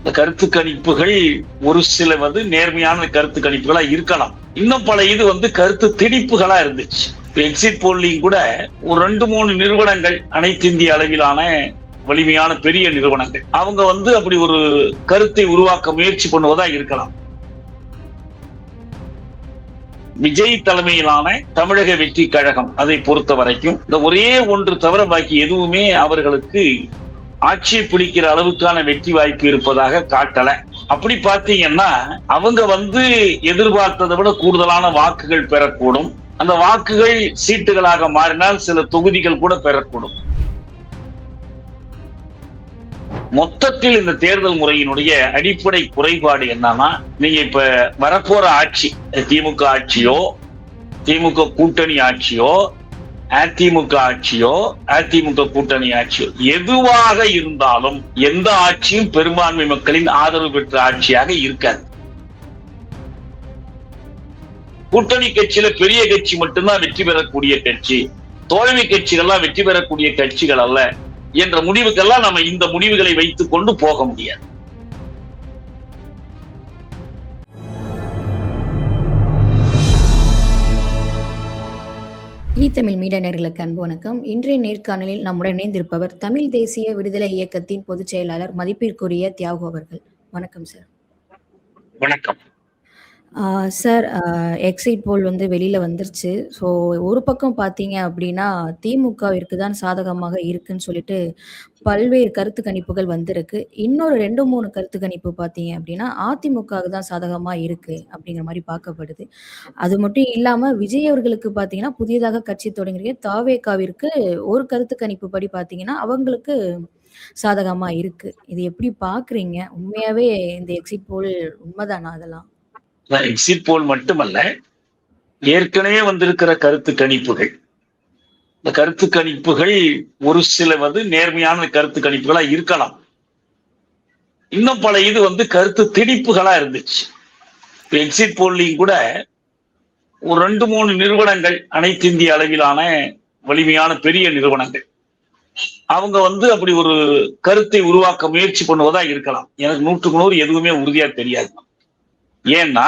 இந்த கருத்து கணிப்புகள் ஒரு சில நேர்மையான கருத்து கணிப்புகளா இருக்கலாம். இன்னும் பல இது கருத்து திணிப்புகளா இருந்துச்சு. எக்ஸிட் போல்லையும் கூட ஒரு 2-3 நிறுவனங்கள் அனைத்து இந்திய அளவிலான வலிமையான பெரிய நிறுவனங்கள் அவங்க அப்படி ஒரு கருத்தை உருவாக்க முயற்சி பண்ணுவதா இருக்கலாம். விஜய் தலைமையிலான தமிழக வெற்றி கழகம் அதை பொறுத்த வரைக்கும் இந்த ஒரே ஒன்று தவிர பாக்கி எதுவுமே அவர்களுக்கு ஆட்சியை பிடிக்கிற அளவுக்கான வெற்றி வாய்ப்பு இருப்பதாக காட்டல. அப்படி பாத்தீங்கன்னா அவங்க எதிர்பார்த்ததை விட கூடுதலான வாக்குகள் பெறக்கூடும். அந்த வாக்குகள் சீட்டுகளாக மாறினால் சில தொகுதிகள் கூட பெறக்கூடும். மொத்தத்தில் இந்த தேர்தல் முறையினுடைய அடிப்படை குறைபாடு என்னன்னா, நீங்க இப்ப வரப்போற ஆட்சி திமுக ஆட்சியோ, திமுக கூட்டணி ஆட்சியோ, அதிமுக ஆட்சியோ, அதிமுக கூட்டணி ஆட்சியோ எதுவாக இருந்தாலும் எந்த ஆட்சியும் பெரும்பான்மை மக்களின் ஆதரவு பெற்ற ஆட்சியாக இருக்காது. கூட்டணி கட்சியில பெரிய கட்சி மட்டும்தான் வெற்றி பெறக்கூடிய கட்சி, தோல்வி கட்சிகள்லாம் வெற்றி பெறக்கூடிய கட்சிகள் அல்ல என்ற முடிவுக்கெல்லாம் நம்ம இந்த முடிவுகளை வைத்துக் கொண்டு போக முடியாது. தமிழ் மீடியா நேயர்களுக்கு அன்பு வணக்கம். இன்றைய நேர்காணலில் நம்முடன் இணைந்திருப்பவர் தமிழ் தேசிய விடுதலை இயக்கத்தின் பொதுச் செயலாளர் மதிப்பிற்குரிய தியாகு அவர்கள். வணக்கம் சார். வணக்கம் சார். எக்ஸிட் போல் வெளியில வந்துருச்சு. ஸோ ஒரு பக்கம் பார்த்தீங்க அப்படின்னா திமுகவிற்கு தான் சாதகமாக இருக்குன்னு சொல்லிட்டு பல்வேறு கருத்து கணிப்புகள் வந்திருக்கு. இன்னொரு 2-3 கருத்து கணிப்பு பார்த்தீங்க அப்படின்னா அதிமுகவுக்கு தான் சாதகமா இருக்கு அப்படிங்கிற மாதிரி பார்க்கப்படுது. அது மட்டும் இல்லாம விஜய் அவர்களுக்கு பார்த்தீங்கன்னா புதியதாக கட்சி தொடங்கிய தாவேகாவிற்கு ஒரு கருத்து கணிப்பு படி பார்த்தீங்கன்னா அவங்களுக்கு சாதகமா இருக்கு. இது எப்படி பாக்குறீங்க? உண்மையாவே இந்த எக்ஸிட் போல் உண்மைதானா? அதெல்லாம் எக்ஸிட் போல் மட்டுமல்ல, ஏற்கனவே வந்திருக்கிற கருத்து கணிப்புகள், இந்த கருத்து கணிப்புகள் ஒரு சில நேர்மையான கருத்து கணிப்புகளா இருக்கலாம். இன்னும் பல இது கருத்து திணிப்புகளா இருந்துச்சு. எக்ஸிட் போல்லையும் கூட ஒரு 2-3 நிறுவனங்கள் அனைத்து இந்திய அளவிலான வலிமையான பெரிய நிறுவனங்கள் அவங்க அப்படி ஒரு கருத்தை உருவாக்க முயற்சி பண்ணுவதா இருக்கலாம். எனக்கு 100க்கு 100 எதுவுமே உறுதியா தெரியாது. ஏன்னா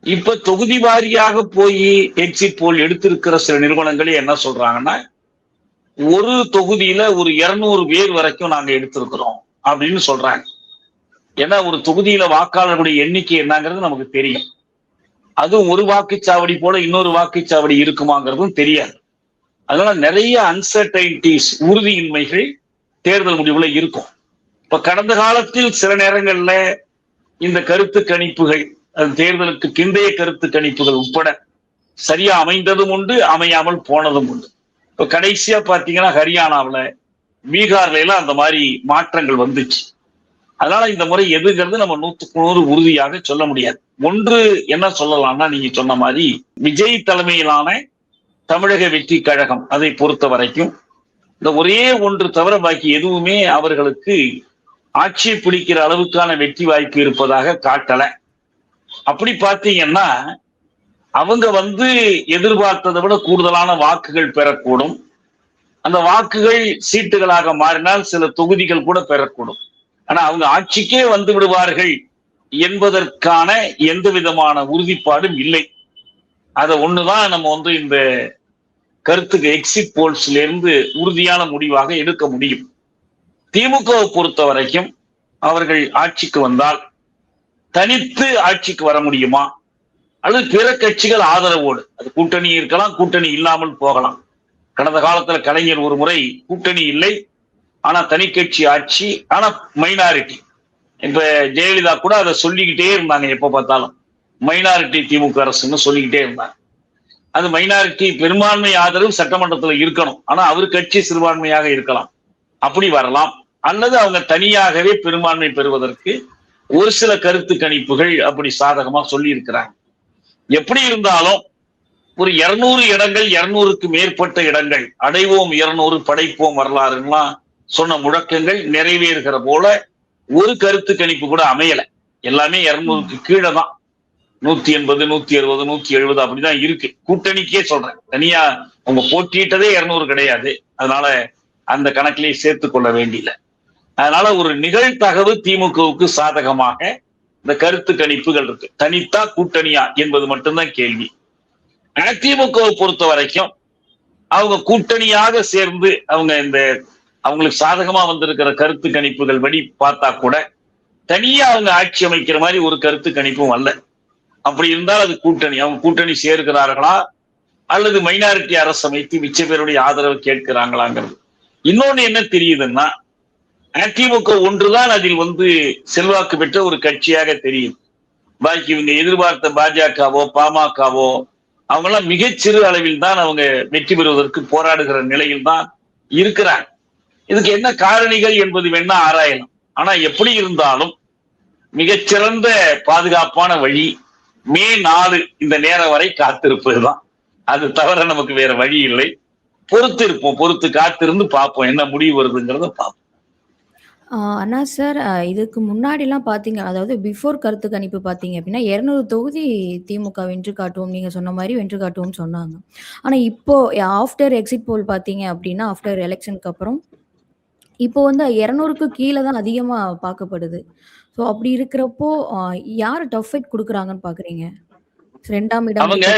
இப்ப தொகுதி வாரியாக போய் எக்ஸிட் போல் எடுத்திருக்கிற சில நிறுவனங்களே என்ன சொல்றாங்கன்னா, ஒரு தொகுதியில ஒரு 200 பேர் வரைக்கும் நாங்க எடுத்திருக்கிறோம் அப்படின்னு சொல்றாங்க. ஏன்னா ஒரு தொகுதியில வாக்காளர்களுடைய எண்ணிக்கை என்னங்கிறது நமக்கு தெரியும். அதுவும் ஒரு வாக்குச்சாவடி போல இன்னொரு வாக்குச்சாவடி இருக்குமாங்கிறதும் தெரியாது. அதனால நிறைய அன்சர்டைனிட்டிஸ், உறுதியின்மைகள் தேர்தல் முடிவுல இருக்கும். இப்ப கடந்த காலத்தில் சில நேரங்கள்ல இந்த கருத்து கணிப்புகள், தேர்தலுக்கு பிந்தைய கருத்து கணிப்புகள் உட்பட சரியா அமைந்ததும் உண்டு, அமையாமல் போனதும் உண்டு. இப்ப கடைசியா பாத்தீங்கன்னா ஹரியானாவில், பீகார்ல எல்லாம் அந்த மாதிரி மாற்றங்கள் வந்துச்சு. அதனால இந்த முறை எதுங்கிறது நம்ம 100க்கு 100 உறுதியாக சொல்ல முடியாது. ஒன்று என்ன சொல்லலாம்னா, நீங்க சொன்ன மாதிரி விஜய் தலைமையிலான தமிழக வெற்றி கழகம் அதை பொறுத்த வரைக்கும் இந்த ஒரே ஒன்று தவிர பாக்கி எதுவுமே அவர்களுக்கு ஆட்சியை பிடிக்கிற அளவுக்கான வெற்றி வாய்ப்பு இருப்பதாக காட்டல. அப்படி பாத்தீங்கன்னா அவங்க எதிர்பார்த்ததை விட கூடுதலான வாக்குகள் பெறக்கூடும். அந்த வாக்குகள் சீட்டுகளாக மாறினால் சில தொகுதிகள் கூட பெறக்கூடும். ஆனா அவங்க ஆட்சிக்கே வந்து விடுவார்கள் என்பதற்கான எந்த விதமான உறுதிப்பாடும் இல்லை. அதை ஒண்ணுதான் நம்ம இந்த கருத்துக்கு எக்ஸிட் போல்ஸ்ல இருந்து உறுதியான முடிவாக எடுக்க முடியும். திமுகவை பொறுத்த வரைக்கும் அவர்கள் ஆட்சிக்கு வந்தால் தனித்து ஆட்சிக்கு வர முடியுமா, அல்லது பிற கட்சிகள் ஆதரவோடு, அது கூட்டணி இருக்கலாம், கூட்டணி இல்லாமல் போகலாம். கடந்த காலத்துல கலைஞர் ஒரு முறை கூட்டணி இல்லை, ஆனா தனி கட்சி ஆட்சி, ஆனா மைனாரிட்டி. இப்ப ஜெயலலிதா கூட அதை சொல்லிக்கிட்டே இருந்தாங்க. எப்ப பார்த்தாலும் மைனாரிட்டி திமுக அரசுன்னு சொல்லிக்கிட்டே இருந்தாங்க. அது மைனாரிட்டி பெரும்பான்மை ஆதரவு சட்டமன்றத்தில் இருக்கணும், ஆனா அவர் கட்சி சிறுபான்மையாக இருக்கலாம். அப்படி வரலாம். அல்லது அவங்க தனியாகவே பெரும்பான்மை பெறுவதற்கு ஒரு சில கருத்து கணிப்புகள் அப்படி சாதகமா சொல்லி இருக்கிறாங்க. எப்படி இருந்தாலும் ஒரு 200 இடங்கள், 200க்கு மேற்பட்ட இடங்கள் அடைவோம், 200 படைப்போம் வரலாறுலாம் சொன்ன முழக்கங்கள் நிறைவேறுகிற போல ஒரு கருத்து கணிப்பு கூட அமையல. எல்லாமே 200க்கு கீழே தான். 180, 160, 170 அப்படிதான் இருக்கு. கூட்டணிக்கே சொல்றேன், தனியா அவங்க போட்டியிட்டதே 200 கிடையாது. அதனால அந்த கணக்கிலேயே சேர்த்து கொள்ள வேண்டியல. அதனால ஒரு நிகழ்தகவு திமுகவுக்கு சாதகமாக இந்த கருத்து கணிப்புகள் இருக்கு. தனித்தா கூட்டணியா என்பது மட்டும்தான் கேள்வி. அதிமுகவை பொறுத்த வரைக்கும் அவங்க கூட்டணியாக சேர்ந்து அவங்களுக்கு சாதகமா வந்திருக்கிற கருத்து கணிப்புகள் படி பார்த்தா கூட தனியா அவங்க ஆட்சி அமைக்கிற மாதிரி ஒரு கருத்து கணிப்பும் அல்ல. அப்படி இருந்தால் அது கூட்டணி. அவங்க கூட்டணி சேர்க்கிறார்களா அல்லது மைனாரிட்டி அரசு அமைத்து மிச்ச பேருடைய ஆதரவு கேட்கிறாங்களாங்கிறது. இன்னொன்னு என்ன தெரியுதுன்னா, அதிமுக ஒன்றுதான் அதில் செல்வாக்கு பெற்ற ஒரு கட்சியாக தெரியுது. பாக்கி இவங்க எதிர்பார்த்த பாஜகவோ பாமகவோ அவங்கெல்லாம் மிகச்சிறு அளவில் தான் அவங்க வெற்றி பெறுவதற்கு போராடுகிற நிலையில் தான் இருக்கிறாங்க. இதுக்கு என்ன காரணிகள் என்பது வேணா ஆராயலாம். ஆனா எப்படி இருந்தாலும் மிகச்சிறந்த பாதுகாப்பான வழி மே 4 இந்த நேரம் வரை காத்திருப்பதுதான். அது தவிர நமக்கு வேற வழி இல்லை. பொறுத்து இருப்போம், பொறுத்து காத்திருந்து பார்ப்போம் என்ன முடிவு வருதுங்கிறத பார்ப்போம். அண்ணா சார், இதுக்கு முன்னாடிலாம் பார்த்தீங்க, அதாவது பிஃபோர் கருத்து கணிப்பு பார்த்தீங்க அப்படின்னா 200 தொகுதி திமுக வென்று காட்டுவோம், நீங்க சொன்ன மாதிரி வென்று காட்டுவோம்னு சொன்னாங்க. ஆனா இப்போ ஆஃப்டர் எக்ஸிட் போல் பார்த்தீங்க அப்படின்னா ஆஃப்டர் எலெக்ஷனுக்கு அப்புறம் இப்போ 200க்கு கீழே தான் அதிகமா பார்க்கப்படுது. ஸோ அப்படி இருக்கிறப்போ யார் டஃப் ஃபைட் கொடுக்குறாங்கன்னு பார்க்குறீங்க? 2ஆம் இடம் அவங்க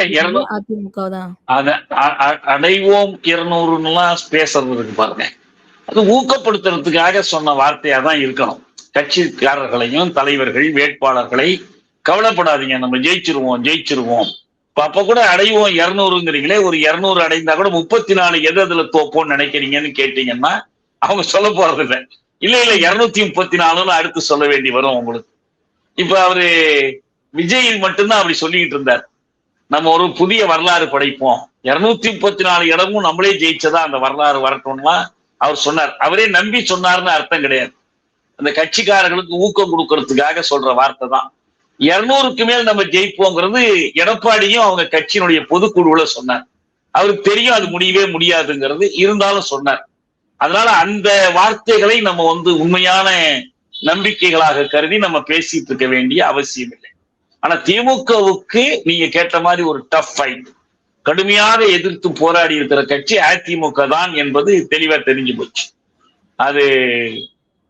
அதிமுக தான். அடைவோம் 200 பேசுறது இருக்கு பாருங்க, அது ஊக்கப்படுத்துறதுக்காக சொன்ன வார்த்தையா தான் இருக்கணும். கட்சிக்காரர்களையும் தலைவர்கள் வேட்பாளர்களை கவலைப்படாதீங்க, நம்ம ஜெயிச்சிருவோம். அப்ப கூட அடைவோம் 200ங்கிறீங்களே, ஒரு 200 அடைந்தா கூட 34 எது அதுல தோப்போம்னு நினைக்கிறீங்கன்னு கேட்டீங்கன்னா அவங்க சொல்ல போறது இல்லை. இல்ல 234 அடுத்து சொல்ல வேண்டி வரும் உங்களுக்கு. இப்ப அவரு விஜய் மட்டும்தான் அப்படி சொல்லிக்கிட்டு இருந்தார், நம்ம ஒரு புதிய வரலாறு படைப்போம், 234 இடமும் நம்மளே ஜெயிச்சதா அந்த வரலாறு வரட்டும்னா அவர் சொன்னார். அவரே நம்பி சொன்னார்னு அர்த்தம் கிடையாது. அந்த கட்சிக்காரர்களுக்கு ஊக்கம் கொடுக்கறதுக்காக சொல்ற வார்த்தை தான். 200க்கு மேல் நம்ம ஜெயிப்போங்கிறது எடப்பாடியும் அவங்க கட்சியினுடைய பொதுக்குழுவுல சொன்னார். அவருக்கு தெரியும் அது முடியவே முடியாதுங்கிறது, இருந்தாலும் சொன்னார். அதனால அந்த வார்த்தைகளை நம்ம உண்மையான நம்பிக்கைகளாக கருதி நம்ம பேசிட்டு இருக்க வேண்டிய அவசியம் இல்லை. ஆனா திமுகவுக்கு நீங்க கேட்ட மாதிரி ஒரு டஃப் ஃபைட், கடுமையாக எதிர்த்து போராடி இருக்கிற கட்சி அதிமுக தான் என்பது தெளிவா தெரிஞ்சு போச்சு. அது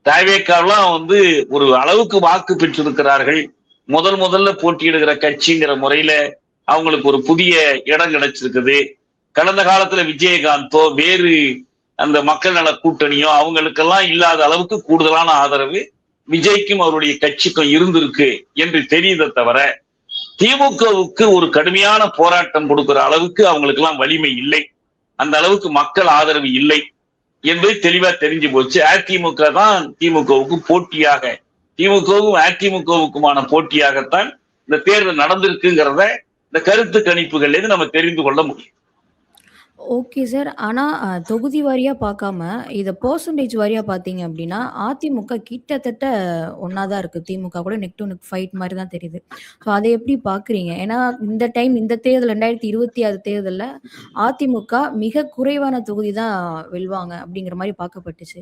தாவேக்காவெல்லாம் ஒரு அளவுக்கு வாக்கு பெற்றிருக்கிறார்கள். முதல்ல போட்டியிடுகிற கட்சிங்கிற முறையில அவங்களுக்கு ஒரு புதிய இடம் கிடைச்சிருக்குது. கடந்த காலத்துல விஜயகாந்தோ வேறு அந்த மக்கள் நல கூட்டணியோ அவங்களுக்கெல்லாம் இல்லாத அளவுக்கு கூடுதலான ஆதரவு விஜய்க்கும் அவருடைய கட்சிக்கும் இருந்திருக்கு என்று தெரியுதை தவிர திமுகவுக்கு ஒரு கடுமையான போராட்டம் கொடுக்கிற அளவுக்கு அவங்களுக்கு எல்லாம் வலிமை இல்லை, அந்த அளவுக்கு மக்கள் ஆதரவு இல்லை என்பது தெளிவா தெரிஞ்சு போச்சு. அதிமுக தான் திமுகவுக்கு போட்டியாக, திமுகவும் அதிமுகவுக்குமான போட்டியாகத்தான் இந்த தேர்தல் நடந்திருக்குங்கிறத இந்த கருத்து கணிப்புகள்ல இருந்து நம்ம தெரிந்து கொள்ள முடியும். Okay sir. ஆனா தொகுதி வாரியா பார்க்காம, இத பெர்சன்டேஜ் வாரியா பார்த்தீங்க அப்படின்னா, அதிமுக கிட்டத்தட்ட ஒண்ணா தான் இருக்கு. திமுக கூட நெக் டு நெக் ஃபைட் மாரி தான் தெரியுது. ஸோ அத எப்படி பார்க்குறீங்க? ஏன்னா இந்த தேர்தல் 2026 தேர்தல்ல அதிமுக மிக குறைவான தொகுதி தான் வெல்வாங்க அப்படிங்கிற மாரி பார்க்கப்பட்டுச்சு.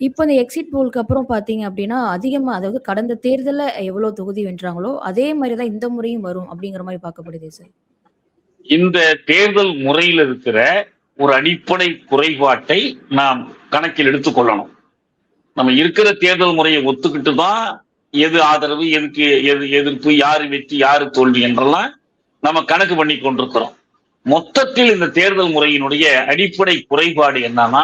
இப்போ இந்த எக்ஸிட் போல்க்கு அப்புறம் பார்த்தீங்க அப்படின்னா, அதிகமா, அதாவது கடந்த தேர்தல்ல எவ்வளோ தொகுதி வென்றாங்களோ, அதே மாரி தான் இந்த முறையும் வரும் அப்படிங்கிற மாரி பார்க்கப்படுதே சார். இந்த தேர்தல் முறையில் இருக்கிற ஒரு அடிப்படை குறைபாட்டை நாம் கணக்கில் எடுத்துக்கொள்ளணும். நம்ம இருக்கிற தேர்தல் முறையை ஒத்துக்கிட்டு தான் எது ஆதரவு, எதுக்கு எது எதிர்ப்பு, யாரு வெற்றி யாரு தோல்வி என்றெல்லாம் நம்ம கணக்கு பண்ணி கொண்டிருக்கிறோம். மொத்தத்தில் இந்த தேர்தல் முறையினுடைய அடிப்படை குறைபாடு என்னன்னா,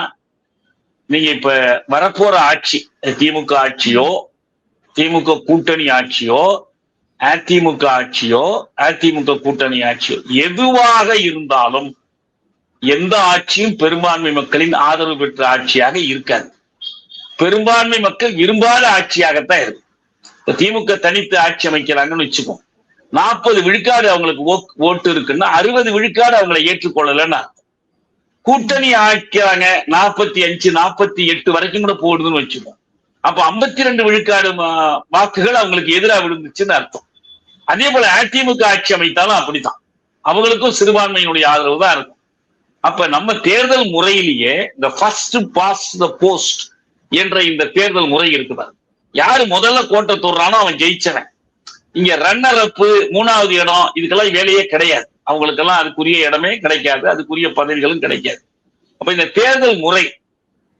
நீங்க இப்ப வரப்போற ஆட்சி, திமுக ஆட்சியோ திமுக கூட்டணி ஆட்சியோ அதிமுக ஆட்சியோ அதிமுக கூட்டணி ஆட்சியோ எதுவாக இருந்தாலும் எந்த ஆட்சியும் பெரும்பான்மை மக்களின் ஆதரவு பெற்ற ஆட்சியாக இருக்காது. பெரும்பான்மை மக்கள் விரும்பாத ஆட்சியாகத்தான் இருக்கு. இப்ப திமுக தனித்து ஆட்சி அமைக்கிறாங்கன்னு வச்சுக்கோம், 40 விழுக்காடு அவங்களுக்கு ஓட்டு இருக்குன்னா 60 விழுக்காடு அவங்களை ஏற்றுக்கொள்ளலன்னா, கூட்டணி ஆட்சியாங்க 45 48 வரைக்கும் கூட போடுதுன்னு வச்சுக்கோம், அப்ப 52 விழுக்காடு வாக்குகள் அவங்களுக்கு எதிராக விழுந்துச்சுன்னு அர்த்தம். அதே போல அதிமுக ஆட்சி அமைத்தாலும் அப்படித்தான், அவங்களுக்கும் சிறுபான்மையினுடைய ஆதரவு தான் இருக்கும். அப்ப நம்ம தேர்தல் முறையிலேயே இந்த ஃபர்ஸ்ட் பாஸ் த போஸ்ட் என்ற இந்த தேர்தல் முறை இருக்குதா, யாரு முதல்ல கோட்டை தொடுறானோ அவன் ஜெயிச்சவன். இங்க ரன்னர் அப் 3வது இடம் இதுக்கெல்லாம் வேலையே கிடையாது, அவங்களுக்கெல்லாம் அதுக்குரிய இடமே கிடைக்காது, அதுக்குரிய பதவிகளும் கிடைக்காது. அப்ப இந்த தேர்தல் முறை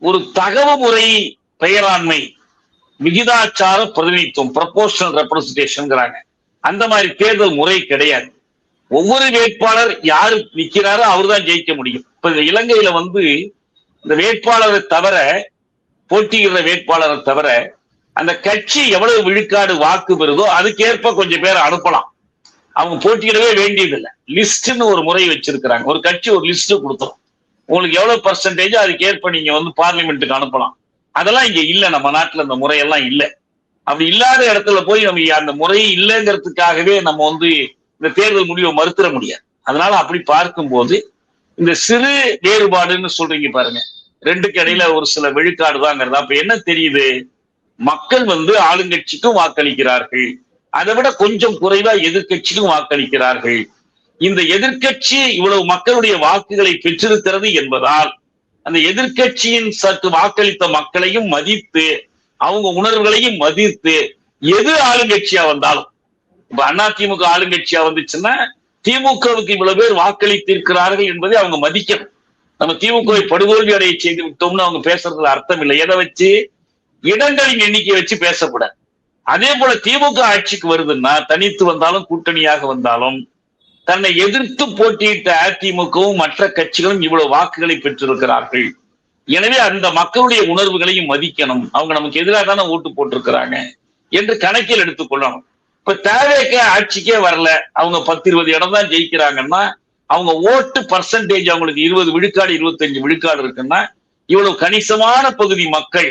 ஒரு தகவ முறை பெயராண்மை, விகிதாச்சார பிரதிநிதித்துவம், ப்ரொபோர்ஷனல் ரெப்ரசன்டேஷன்ங்கிறாங்க. அந்த மாதிரி தேர்தல் முறை கிடையாது. ஒவ்வொரு வேட்பாளர் யாரு நிக்கிறாரோ அவர்தான் ஜெயிக்க முடியும். இப்ப இந்த இலங்கையில இந்த வேட்பாளரை தவிர, போட்டியிடுற வேட்பாளரை தவிர, அந்த கட்சி எவ்வளவு விழுக்காடு வாக்கு பெறுதோ அதுக்கேற்ப கொஞ்சம் பேர் அனுப்பலாம். அவங்க போட்டியிடவே வேண்டியதில்லை. லிஸ்ட்னு ஒரு முறை வச்சிருக்கிறாங்க. ஒரு கட்சி ஒரு லிஸ்ட் கொடுத்துரும், உங்களுக்கு எவ்வளவு பர்சன்டேஜ் அதுக்கேற்ப நீங்க பார்லிமெண்ட்டுக்கு அனுப்பலாம். அதெல்லாம் இங்க இல்ல, நம்ம நாட்டுல அந்த முறையெல்லாம் இல்லை. அப்படி இல்லாத இடத்துல போய் நம்ம அந்த முறை இல்லைங்கிறதுக்காகவே நம்ம இந்த தேர்தல் முடிவை மறுத்திட முடியாது. அதனால அப்படி பார்க்கும்போது இந்த சிறு வேறுபாடுன்னு சொல்றீங்க பாருங்க, ரெண்டுக்கு இடையில ஒரு சில விழுக்காடு தாங்கிறது. அப்ப என்ன தெரியுது, மக்கள் ஆளுங்கட்சிக்கும் வாக்களிக்கிறார்கள், அதை விட கொஞ்சம் குறைவா எதிர்கட்சிக்கும் வாக்களிக்கிறார்கள். இந்த எதிர்கட்சி இவ்வளவு மக்களுடைய வாக்குகளை பெற்றிருக்கிறது என்பதால் அந்த எதிர்கட்சியின் சற்று வாக்களித்த மக்களையும் மதித்து, அவங்க உணர்வுகளையும் மதித்து, எது ஆளுங்கட்சியா வந்தாலும், இப்ப அதிமுக ஆளுங்கட்சியா வந்துச்சுன்னா திமுகவுக்கு இவ்வளவு பேர் வாக்களித்திருக்கிறார்கள் என்பதை அவங்க மதிக்கணும். நம்ம திமுகவை படுதோல்வி அடைய செய்து விட்டோம்னு அவங்க பேசுறதுல அர்த்தம் இல்லை. எதை வச்சு? இடங்களின் எண்ணிக்கையை வச்சு பேசக்கூடாது. அதே போல திமுக ஆட்சிக்கு வருதுன்னா, தனித்து வந்தாலும் கூட்டணியாக வந்தாலும், தன்னை எதிர்த்து போட்டியிட்ட அதிமுகவும் மற்ற கட்சிகளும் இவ்வளவு வாக்குகளை பெற்றிருக்கிறார்கள். எனவே அந்த மக்களுடைய உணர்வுகளையும் மதிக்கணும். அவங்க நமக்கு எதிராக தானே ஓட்டு போட்டிருக்கிறாங்க என்று கணக்கில் எடுத்துக்கொள்ளணும். இப்ப தேவைக்க ஆட்சிக்கே வரல, அவங்க 10-20 இடம் தான் ஜெயிக்கிறாங்கன்னா, அவங்க ஓட்டு பர்சன்டேஜ் அவங்களுக்கு 20 விழுக்காடு 25 விழுக்காடு இருக்குன்னா, இவ்வளவு கணிசமான பகுதி மக்கள்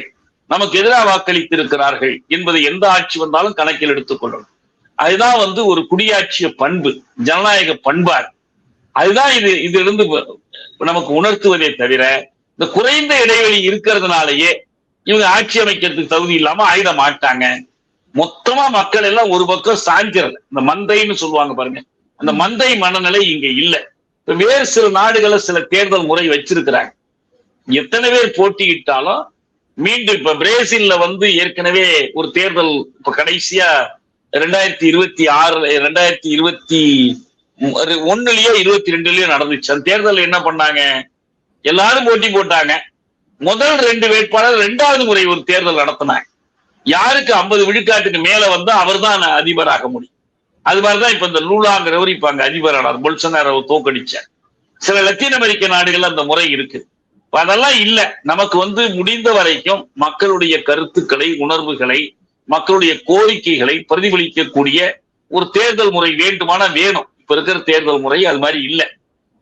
நமக்கு எதிராக வாக்களித்திருக்கிறார்கள் என்பதை எந்த ஆட்சி வந்தாலும் கணக்கில் எடுத்துக்கொள்ளணும். அதுதான் ஒரு குடியாட்சிய பண்பு, ஜனநாயக பண்பாடு. அதுதான் இதிலிருந்து நமக்கு உணர்த்துவதே தவிர, இந்த குறைந்த இடைவெளி இருக்கிறதுனாலயே இவங்க ஆட்சி அமைக்கிறதுக்கு தகுதி இல்லாம ஆயிட மாட்டாங்க. மொத்தமா மக்கள் எல்லாம் ஒரு பக்கம் சாய்க்கிறது, இந்த மந்தைன்னு சொல்லுவாங்க பாருங்க, அந்த மந்தை மனநிலை இங்க இல்ல. இப்ப வேறு சில நாடுகளை சில தேர்தல் முறை வச்சிருக்கிறாங்க. எத்தனை பேர் போட்டியிட்டாலும் மீண்டும் இப்ப பிரேசில்ல ஏற்கனவே ஒரு தேர்தல் இப்ப கடைசியா 2026 2021லயோ 22லயோ நடந்துச்சு. அந்த தேர்தல் என்ன பண்ணாங்க, எல்லாரும் போட்டி போட்டாங்க. முதல் 2 வேட்பாளர் 2வது முறை ஒரு தேர்தல் நடத்தினாங்க. யாருக்கு 50 விழுக்காட்டுக்கு மேல அவர் தான் அதிபராக முடியும். அது மாதிரிதான் இப்ப இந்த லூலாங்கிறவர் இப்ப அங்க அதிபரானார், பொல்சனாரோவை தோக்கடிச்சார். சில லத்தீன் அமெரிக்க நாடுகள் அந்த முறை இருக்கு. அதெல்லாம் இல்ல. நமக்கு முடிந்த வரைக்கும் மக்களுடைய கருத்துக்களை, உணர்வுகளை, மக்களுடைய கோரிக்கைகளை பிரதிபலிக்கக்கூடிய ஒரு தேர்தல் முறை வேண்டுமானா வேணும். இப்ப இருக்கிற தேர்தல் முறை அது மாதிரி இல்லை.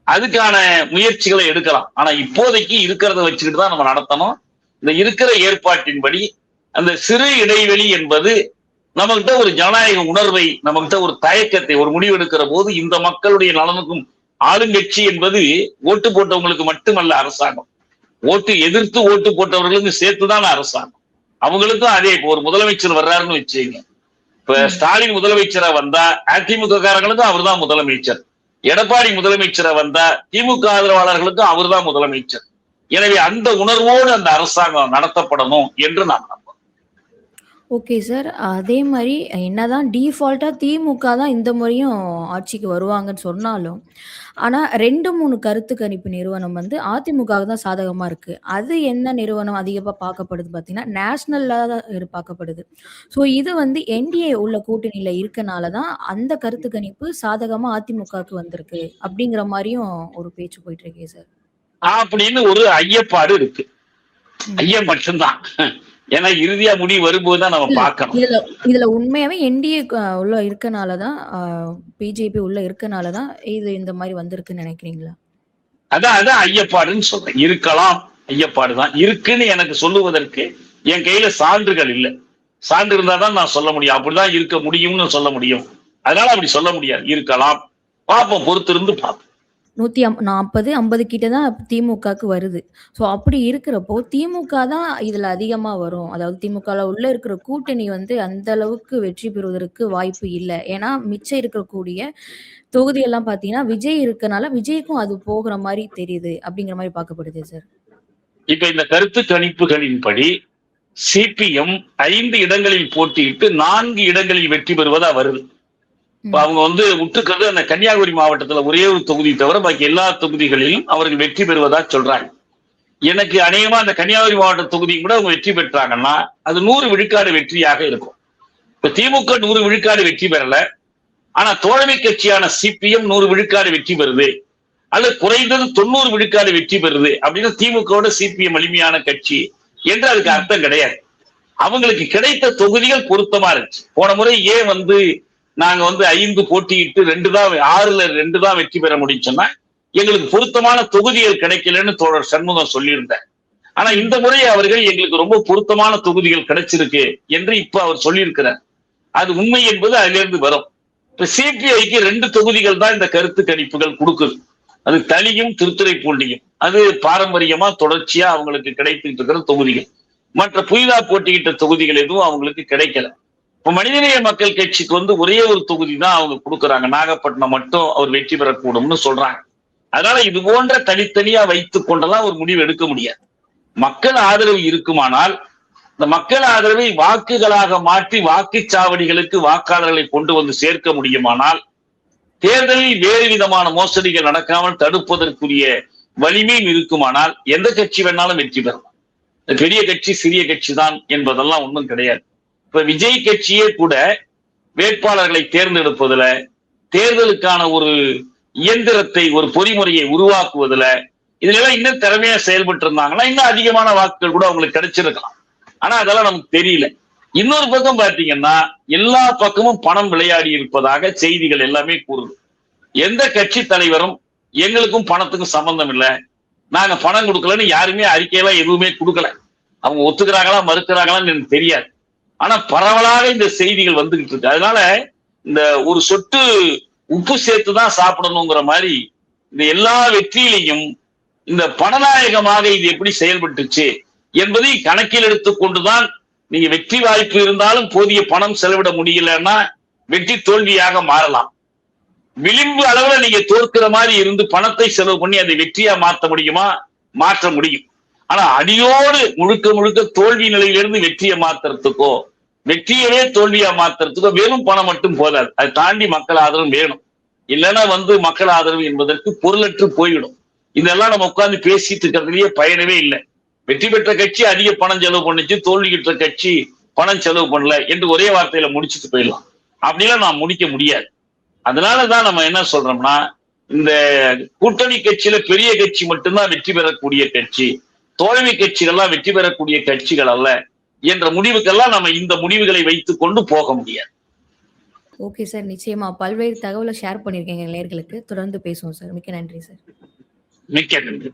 அதுக்கான முயற்சிகளை எடுக்கலாம். ஆனா இப்போதைக்கு இருக்கிறத வச்சுக்கிட்டு தான் நம்ம நடத்தணும். இந்த இருக்கிற ஏற்பாட்டின்படி அந்த சிறு இடைவெளி என்பது நம்மகிட்ட ஒரு ஜனநாயக உணர்வை, நம்மகிட்ட ஒரு தயக்கத்தை, ஒரு முடிவு எடுக்கிற போது இந்த மக்களுடைய நலனுக்கும், ஆளுங்கட்சி என்பது ஓட்டு போட்டவங்களுக்கு மட்டுமல்ல அரசாங்கம், ஓட்டு எதிர்த்து ஓட்டு போட்டவர்களுக்கு சேர்த்துதான் அரசாங்கம். அவங்களுக்கும் அதே. இப்போ ஒரு முதலமைச்சர் வர்றாருன்னு வச்சுங்க, இப்ப ஸ்டாலின் முதலமைச்சரா வந்தா அதிமுக காரங்களுக்கும் அவர் தான் முதலமைச்சர், எடப்பாடி முதலமைச்சரா வந்தா திமுக ஆதரவாளர்களுக்கும் அவர் தான் முதலமைச்சர். எனவே அந்த உணர்வோடு அந்த அரசாங்கம் நடத்தப்படணும் என்று நான் நம்புறேன். Okay sir. அதே மாதிரி என்னதான் டிஃபால்ட்டா திமுக தான் இந்த முறையும் ஆட்சிக்கு வருவாங்கன்னு சொன்னாலும், ஆனா 2, 3 கருத்து கணிப்பு நிறுவனம் அதிமுகவுக்கு தான் சாதகமா இருக்கு. அது என்ன நிறுவனம் அதிகமா பார்க்கப்படுது பார்த்தீங்கன்னா, நேஷனலா தான் பார்க்கப்படுது. ஸோ இது என்டிஏ உள்ள கூட்டணியில இருக்கனால தான் அந்த கருத்து கணிப்பு சாதகமா அதிமுகவுக்கு வந்திருக்கு அப்படிங்கிற மாதிரியும் ஒரு பேச்சு போயிட்டு இருக்கே சார். அப்படின்னு ஒரு ஐயப்பாடு இருக்கு. ஐயம் மட்டும்தான். ஏன்னா இறுதியா முடிவு வரும்போதுதான் நம்ம பார்க்கணும். இதுல உண்மையாவே என்டிஏ உள்ள இருக்கனாலதான், பிஜேபி உள்ள இருக்கனாலதான் இது இந்த மாதிரி வந்திருக்குன்னு நினைக்கிறீங்களா? அதான் ஐயப்பாடுன்னு சொல்றேன். இருக்கலாம், ஐயப்பாடுதான் இருக்குன்னு எனக்கு சொல்லுவதற்கு என் கையில சான்றுகள் இல்லை. சான்று இருந்தாதான் நான் சொல்ல முடியும். அப்படிதான் இருக்க முடியும்னு சொல்ல முடியும். அதனால அப்படி சொல்ல முடியாது. இருக்கலாம், பார்ப்போம், பொறுத்திருந்து பார்ப்போம். 140, 50 கிட்ட தான் திமுகக்கு வருது. ஸோ அப்படி இருக்கிறப்போ திமுக தான் இதுல அதிகமா வரும். அதாவது திமுகல உள்ள இருக்கிற கூட்டணி அந்த அளவுக்கு வெற்றி பெறுவதற்கு வாய்ப்பு இல்லை. ஏன்னா மிச்சம் இருக்கக்கூடிய தொகுதியெல்லாம் பார்த்தீங்கன்னா விஜய் இருக்கனால விஜய்க்கும் அது போகிற மாதிரி தெரியுது அப்படிங்கிற மாதிரி பார்க்கப்படுது சார். இப்ப இந்த கருத்து கணிப்புகளின்படி சிபிஎம் 5 இடங்களில் போட்டியிட்டு 4 இடங்களில் வெற்றி பெறுவதா வருது. அவங்க விட்டுக்கிறது அந்த கன்னியாகுமரி மாவட்டத்துல ஒரே ஒரு தொகுதி தவிர பாக்கி எல்லா தொகுதிகளிலும் அவர்கள் வெற்றி பெறுவதா சொல்றாங்க. எனக்கு அநேகமா அந்த கன்னியாகுமரி மாவட்ட தொகுதியும் கூட அவங்க வெற்றி பெற்றாங்கன்னா அது 100 விழுக்காடு வெற்றியாக இருக்கும். இப்ப திமுக 100 விழுக்காடு வெற்றி பெறல, ஆனா தோழமை கட்சியான சிபிஎம் 100 விழுக்காடு வெற்றி பெறுது, அல்லது குறைந்தது 90 விழுக்காடு வெற்றி பெறுது அப்படின்னா திமுகவோட சிபிஎம் வலிமையான கட்சி என்று அதுக்கு அர்த்தம் கிடையாது. அவங்களுக்கு கிடைத்த தொகுதிகள் பொருத்தமா இருந்துச்சு. போன முறை ஏன் நாங்க 5 போட்டியிட்டு 6ல 2 தான் வெற்றி பெற முடியும்னா எங்களுக்கு பொருத்தமான தொகுதிகள் கிடைக்கலன்னு தோழர் சண்முகம் சொல்லியிருந்தார். ஆனா இந்த முறை அவர்கள் எங்களுக்கு ரொம்ப பொருத்தமான தொகுதிகள் கிடைச்சிருக்கு என்று இப்ப அவர் சொல்லியிருக்கிறார். அது உண்மை என்பது அதிலிருந்து வரும். இப்ப சிபிஐக்கு 2 தொகுதிகள் தான் இந்த கருத்து கணிப்புகள் கொடுக்குது. அது தளியும் திருத்துறைப்பூண்டியும். அது பாரம்பரியமா தொடர்ச்சியா அவங்களுக்கு கிடைத்துட்டு இருக்கிற தொகுதிகள். மற்ற புதிதா போட்டியிட்ட தொகுதிகள் எதுவும் அவங்களுக்கு கிடைக்கல. இப்ப மனிதநேய மக்கள் கட்சிக்கு ஒரே ஒரு தொகுதி தான் அவங்க கொடுக்குறாங்க. நாகப்பட்டினம் மட்டும் அவர் வெற்றி பெறக்கூடும்னு சொல்றாங்க. அதனால இது போன்ற தனித்தனியா வைத்துக் கொண்டெல்லாம் ஒரு முடிவு எடுக்க முடியாது. மக்கள் ஆதரவு இருக்குமானால் இந்த மக்கள் ஆதரவை வாக்குகளாக மாற்றி வாக்குச்சாவடிகளுக்கு வாக்காளர்களை கொண்டு சேர்க்க முடியுமானால் தேர்தலில் வேறு விதமான மோசடிகள் நடக்காமல் தடுப்பதற்குரிய வலிமையும் இருக்குமானால் எந்த கட்சி வேணாலும் வெற்றி பெறலாம். பெரிய கட்சி சிறிய கட்சி தான் என்பதெல்லாம் ஒன்றும் கிடையாது. இப்ப விஜய் கட்சியே கூட வேட்பாளர்களை தேர்ந்தெடுப்பதுல, தேர்தலுக்கான ஒரு இயந்திரத்தை ஒரு பொறிமுறையை உருவாக்குவதுல இதுல இன்னும் திறமையா செயல்பட்டு இருந்தாங்கன்னா இன்னும் அதிகமான வாக்குகள் கூட அவங்களுக்கு கிடைச்சிருக்கலாம். ஆனா அதெல்லாம் நமக்கு தெரியல. இன்னொரு பக்கம் பாத்தீங்கன்னா எல்லா பக்கமும் பணம் விளையாடி இருப்பதாக செய்திகள் எல்லாமே கூறுது. எந்த கட்சி தலைவரும் எங்களுக்கும் பணத்துக்கும் சம்பந்தம் இல்லை, நாங்க பணம் கொடுக்கலன்னு யாருமே அறிக்கையெல்லாம் எதுவுமே கொடுக்கல. அவங்க ஒத்துக்கிறாங்களா மறுக்கிறாங்களான்னு எனக்கு தெரியாது. ஆனா பரவலாக இந்த செய்திகள் வந்துகிட்டு இருக்கு. அதனால இந்த ஒரு சொட்டு உப்பு சேர்த்துதான் சாப்பிடணுங்கிற மாதிரி இந்த எல்லா வெற்றியிலையும் இந்த பணநாயகமாக இது எப்படி செயல்பட்டுச்சு என்பதை கணக்கில் எடுத்துக்கொண்டுதான் நீங்க வெற்றி வாய்ப்பு இருந்தாலும் போதிய பணம் செலவிட முடியலன்னா வெற்றி தோல்வியாக மாறலாம். விளிம்பு அளவுல நீங்க தோற்கிற மாதிரி இருந்து பணத்தை செலவு பண்ணி அதை வெற்றியா மாற்ற முடியுமா? மாற்ற முடியும். ஆனா அடியோடு முழுக்க முழுக்க தோல்வி நிலையிலிருந்து வெற்றியை மாத்துறதுக்கோ வெற்றியவே தோல்வியா மாத்துறதுக்கோ வெறும் பணம் மட்டும் போதாது. அதை தாண்டி மக்கள் ஆதரவு வேணும். இல்லைன்னா மக்கள் ஆதரவு என்பதற்கு பொருளற்று போய்விடும். இதெல்லாம் நம்ம உட்கார்ந்து பேசிட்டு இருக்கிறதுலயே பயனவே இல்லை. வெற்றி பெற்ற கட்சி அதிக பணம் செலவு பண்ணுச்சு, தோல்வி பெற்ற கட்சி பணம் செலவு பண்ணல என்று ஒரே வார்த்தையில முடிச்சுட்டு போயிடலாம். அப்படிலாம் நான் முடிக்க முடியாது. அதனாலதான் நம்ம என்ன சொல்றோம்னா இந்த கூட்டணி கட்சியில பெரிய கட்சி மட்டும்தான் வெற்றி பெறக்கூடிய கட்சி, தோல்வி கட்சிகள்லாம் வெற்றி பெறக்கூடிய கட்சிகள் அல்ல என்ற முடிவுக்கெல்லாம் நம்ம இந்த முடிவுகளை வைத்துக் கொண்டு போக முடியாது. ஓகே சார், நிச்சயமா பல்வேறு தகவலை ஷேர் பண்ணிருக்கீங்க நேயர்களுக்கு. தொடர்ந்து பேசுவோம் சார். மிக்க நன்றி சார். மிக்க நன்றி.